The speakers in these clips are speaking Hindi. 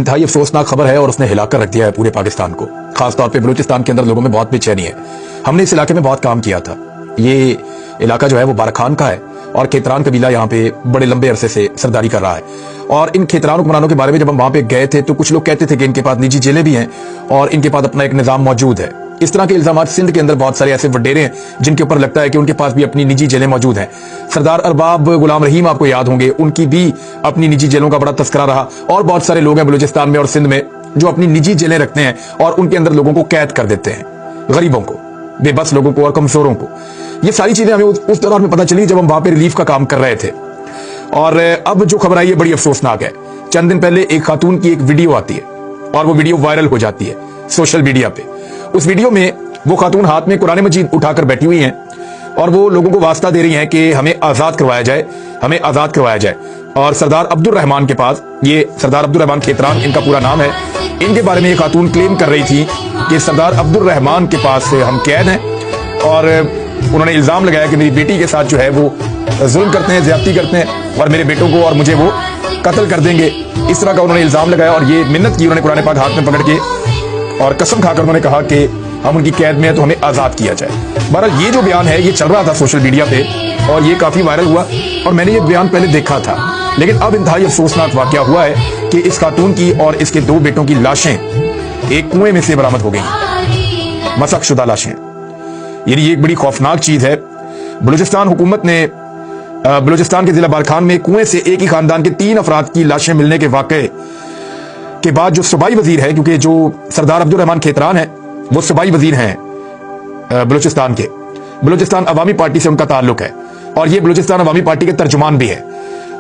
इंतहाई अफसोसनाक खबर है और उसने हिलाकर रख दिया है पूरे पाकिस्तान को। खासतौर पे बलूचिस्तान के अंदर लोगों में बहुत बेचैनी है। हमने इस इलाके में बहुत काम किया था। ये इलाका जो है वो बारखान का है और खेतरान कबीला यहाँ पे बड़े लंबे अरसे से सरदारी कर रहा है। और इन खेतरान हुक्मरानों के बारे में जब हम वहां पे गए थे तो कुछ लोग कहते थे कि इनके पास निजी जेलें भी हैं और इनके पास अपना एक निजाम मौजूद है। इस तरह के इल्जाम सिंध के अंदर बहुत सारे ऐसे वडेरे हैं जिनके ऊपर लगता है कि उनके पास भी अपनी निजी जेलें मौजूद हैं। सरदार अरबाब गुलाम रहीम आपको याद होंगे, उनकी भी अपनी निजी जेलों का बड़ा तस्करा रहा। और बहुत सारे लोग हैं बलूचिस्तान में और सिंध में जो अपनी निजी जेलें रखते हैं और उनके अंदर लोगों को कैद कर देते हैं, गरीबों को, बेबस लोगों को और कमजोरों को। ये सारी चीजें हमें उस दौरान में पता चली जब हम वहां पे रिलीफ का काम कर रहे थे। और अब जो खबर आई है बड़ी अफसोसनाक है। चंद दिन पहले एक खातून की एक वीडियो आती है और वो वीडियो वायरल हो जाती है सोशल मीडिया पे। उस वीडियो में वो खातून हाथ में कुरान मजीद उठाकर बैठी हुई हैं और वो लोगों को वास्ता दे रही हैं कि हमें आजाद करवाया जाए, हमें आजाद करवाया जाए। और सरदार अब्दुल रहमान के पास, ये सरदार अब्दुल रहमान खेतरान इनका पूरा नाम है, इनके बारे में ये खातून क्लेम कर रही थी कि सरदार अब्दुल रहमान के पास हम कैद हैं और उन्होंने इल्जाम लगाया कि मेरी बेटी के साथ जो है वो जुल्म करते हैं, ज्यादती करते हैं और मेरे बेटों को और मुझे वो कत्ल कर देंगे। इस तरह का उन्होंने इल्जाम लगाया और ये मिन्नत की उन्होंने कुरान पाक हाथ में पकड़ के और कसम खाकर उन्होंने कहा कि हम उनकी कैद में हैं तो हमें आजाद किया जाए। बहरहाल ये जो बयान है ये चल रहा था सोशल मीडिया पे और ये काफी वायरल हुआ और मैंने ये बयान पहले देखा था। लेकिन अब इंतहाई अफसोसनाक वाकया हुआ है कि इस खातून की और इसके दो बेटों की लाशें एक कुएं में से बरामद हो गई, मसकशुदा लाशें। यानी ये एक बड़ी खौफनाक चीज है। बलूचिस्तान हुकूमत ने बलूचिस्तान के जिला बारखान में कुएं से एक ही खानदान के 3 अफराद की लाशें मिलने के वाकये के बाद जो सूबाई वजीर है, क्योंकि जो सरदार अब्दुल रहमान खेतरान है वो सूबाई वजीर हैं बलूचिस्तान के, बलूचिस्तान अवामी पार्टी से उनका ताल्लुक है और ये बलूचिस्तान अवामी पार्टी के तर्जुमान भी है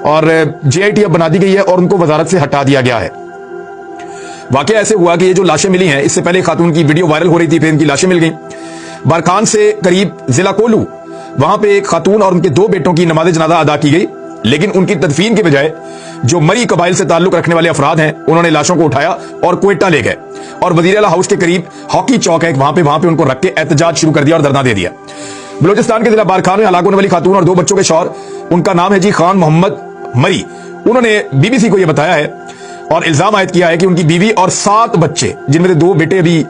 और JIT अब बना दी गई है और उनको वजारत से हटा दिया गया है। वाकया ऐसे हुआ कि ये जो लाशें मिली हैं, इससे पहले खातून की वीडियो वायरल हो रही थी, फिर इनकी लाशें मिल गई। बारखान से करीब जिला कोलू, वहां पे एक खातून और उनके 2 बेटों की नमाज जनाजा अदा की गई, लेकिन उनकी तदफीन के बजाय जो मरी कबाइल से ताल्लुक रखने वाले अफराद हैं उन्होंने लाशों को उठाया और क्वेटा ले गए और वजीर आला हाउस के करीब हॉकी चौक है वहां पे उनको रख के एहतजाज शुरू कर दिया और धरना दे दिया। बलूचिस्तान के जिला बारखान में हलाक होने वाली खातून और 2 बच्चों के शौहर, उनका नाम है जी खान मोहम्मद मरी, उन्होंने BBC को यह बताया है और इल्जाम आयद किया है कि उनकी बीवी और 7 बच्चे, जिनमें से 2 बेटे अभी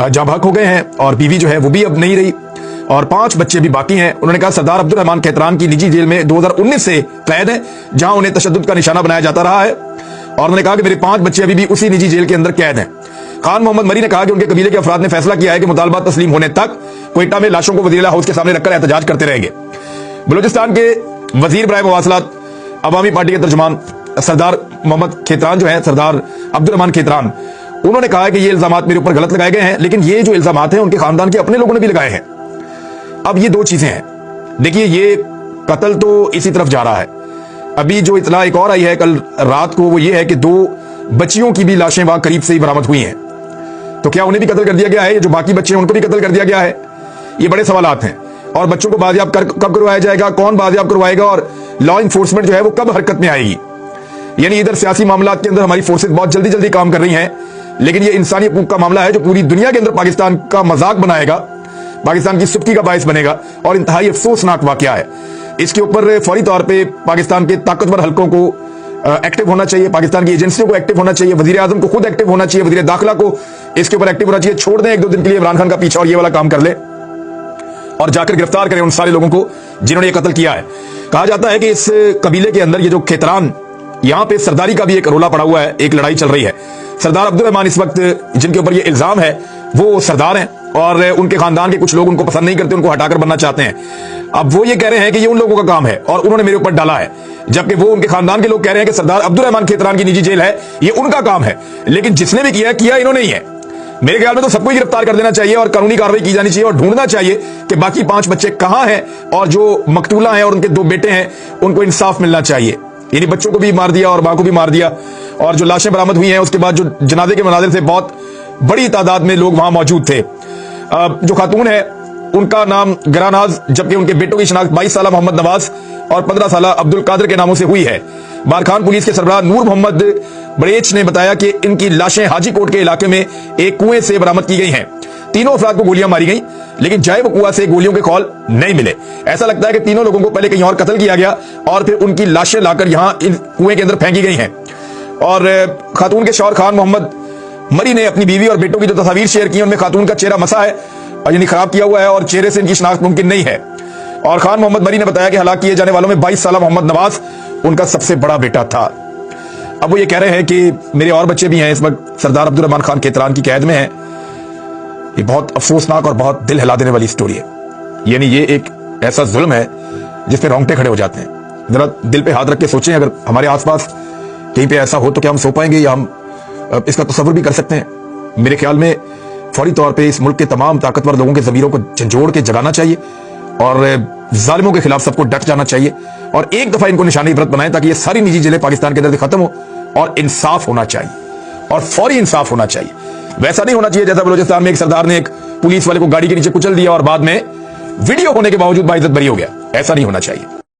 जाँ बहक हो गए हैं और बीवी जो है वो भी अब नहीं रही और 5 बच्चे भी बाकी हैं। उन्होंने कहा सरदार अब्दुल रहमान खेतरान की निजी जेल में 2019 से कैद है जहां उन्हें तशद्दुद का निशाना बनाया जाता रहा है और उन्होंने कहा कि मेरे 5 बच्चे अभी भी उसी निजी जेल के अंदर कैद हैं। खान मोहम्मद मरी ने कहा कि उनके कबीले के अफराद ने फैसला किया है कि मुतालबा तस्लीम होने तक क्वेटा में लाशों को वजीर हाउस के सामने रखकर एहतजाज करते रहेंगे। बलूचिस्तान के वजीर बराए मवासलात अवामी पार्टी के तर्जुमान सरदार मोहम्मद खेतरान जो है, सरदार अब्दुल रहमान खेतरान, उन्होंने कहा कि ये इल्जाम मेरे ऊपर गलत लगाए गए हैं, लेकिन ये जो इल्जाम हैं उनके खानदान के अपने लोगों ने भी लगाए हैं। अब ये 2 चीजें हैं। देखिए, ये कत्ल तो इसी तरफ जा रहा है। अभी जो इतला एक और आई है कल रात को, वो ये है कि 2 बच्चियों की भी लाशें वहां करीब से ही बरामद हुई हैं। तो क्या उन्हें भी कत्ल कर दिया गया है? जो बाकी बच्चे हैं उनको भी कत्ल कर दिया गया है? ये बड़े सवालात हैं। और बच्चों को बाजियाब कब करवाया जाएगा, कौन बाजियाब करवाएगा और लॉ इन्फोर्समेंट जो है वो कब हरकत में आएगी? यानी इधर सियासी मामलात के अंदर हमारी फोर्सेज बहुत जल्दी जल्दी काम कर रही हैं, लेकिन ये इंसानी हकूक का मामला है जो पूरी दुनिया के अंदर पाकिस्तान का मजाक बनाएगा, पाकिस्तान की सुबकी का बायस बनेगा और इंतहाई अफसोसनाक वाकया है। इसके ऊपर फौरी तौर पे पाकिस्तान के ताकतवर हलकों को एक्टिव होना चाहिए, पाकिस्तान की एजेंसियों को एक्टिव होना चाहिए, वजीर आजम को खुद एक्टिव होना चाहिए, वजीर दाखिला को इसके ऊपर एक्टिव होना चाहिए। छोड़ दें 1-2 दिन के लिए इमरान खान का पीछा और ये वाला काम कर ले और जाकर गिरफ्तार करें उन सारे लोगों को जिन्होंने ये कत्ल किया है। कहा जाता है कि इस कबीले के अंदर ये जो खेतरान, यहां पे सरदारी का भी एक रोला पड़ा हुआ है, एक लड़ाई चल रही है। सरदार अब्दुल रहमान इस वक्त जिनके ऊपर ये इल्जाम है वो सरदार हैं और उनके खानदान के कुछ लोग उनको पसंद नहीं करते, उनको हटाकर बनना चाहते हैं। अब वो ये कह रहे हैं कि ये उन लोगों का काम है और उन्होंने मेरे ऊपर डाला है, जबकि वो उनके खानदान के लोग कह रहे हैं कि सरदार अब्दुल रहमान खेतरान की निजी जेल है, ये उनका काम है। लेकिन जिसने भी किया इन्होंने ही है। मेरे ख्याल में तो सबको गिरफ्तार कर देना चाहिए और कानूनी कार्रवाई की जानी चाहिए और ढूंढना चाहिए कि बाकी 5 बच्चे कहां हैं और जो मकतूला हैं और उनके 2 बेटे हैं उनको इंसाफ मिलना चाहिए। यानी बच्चों को भी मार दिया और मां को भी मार दिया और जो लाशें बरामद हुई हैं उसके बाद जो जनाजे के मनाजिर से बहुत बड़ी तादाद में लोग वहां मौजूद थे। जो खातून है उनका नाम गरानाज, जबकि उनके बेटों की शनाख्त 22 साल मोहम्मद नवाज और 15 साल अब्दुल कादिर के नामों से हुई है। बारखान पुलिस के सरबराह नूर मोहम्मद बड़ेच ने बताया कि इनकी लाशें हाजीकोट के इलाके में एक कुएं से बरामद की गई हैं। तीनों अफराद को गोलियां मारी गई, लेकिन जाए वकुआ से गोलियों के कॉल नहीं मिले। ऐसा लगता है कि तीनों लोगों को पहले कहीं और कत्ल किया गया और फिर उनकी लाशें लाकर यहां कुएं के अंदर फेंकी गई हैं। और खातून के शौहर खान मोहम्मद मरी ने अपनी बीवी और बेटों की जो तस्वीर शेयर की, उनमें खातून का चेहरा मसा है, यानी खराब किया हुआ है और चेहरे से इनकी शनाख्त मुमकिन नहीं है। और खान मोहम्मद मरी ने बताया कि हलाक किए जाने वालों में 22 साल मोहम्मद नवाज उनका सबसे बड़ा बेटा था। अब वो ये कह रहे हैं कि मेरे और बच्चे भी हैं, इस वक्त सरदार अब्दुर्रहमान खान केतरान की कैद में हैं। ये बहुत अफसोसनाक और बहुत दिल हिला देने वाली स्टोरी है। यानी ये एक ऐसा जुल्म है जिस पे रोंगटे खड़े हो जाते हैं। जरा दिल पे हाथ रख के सोचें, अगर हमारे आसपास कहीं पे ऐसा हो तो क्या हम सो पाएंगे, या हम इसका तसव्वुर भी कर सकते हैं? मेरे ख्याल में फौरी तौर पे इस मुल्क के तमाम ताकतवर लोगों के ज़मीरों को झंझोड़ के जगाना चाहिए और जालिमों के खिलाफ सबको डट जाना चाहिए और एक दफा इनको निशानी इबरत बनाएं, ताकि ये सारी निजी जेलें पाकिस्तान के अंदर खत्म हो और इंसाफ होना चाहिए और फौरी इंसाफ होना चाहिए। वैसा नहीं होना चाहिए जैसा बलूचिस्तान में एक सरदार ने एक पुलिस वाले को गाड़ी के नीचे कुचल दिया और बाद में वीडियो होने के बावजूद बाइज्जत बरी हो गया। ऐसा नहीं होना चाहिए।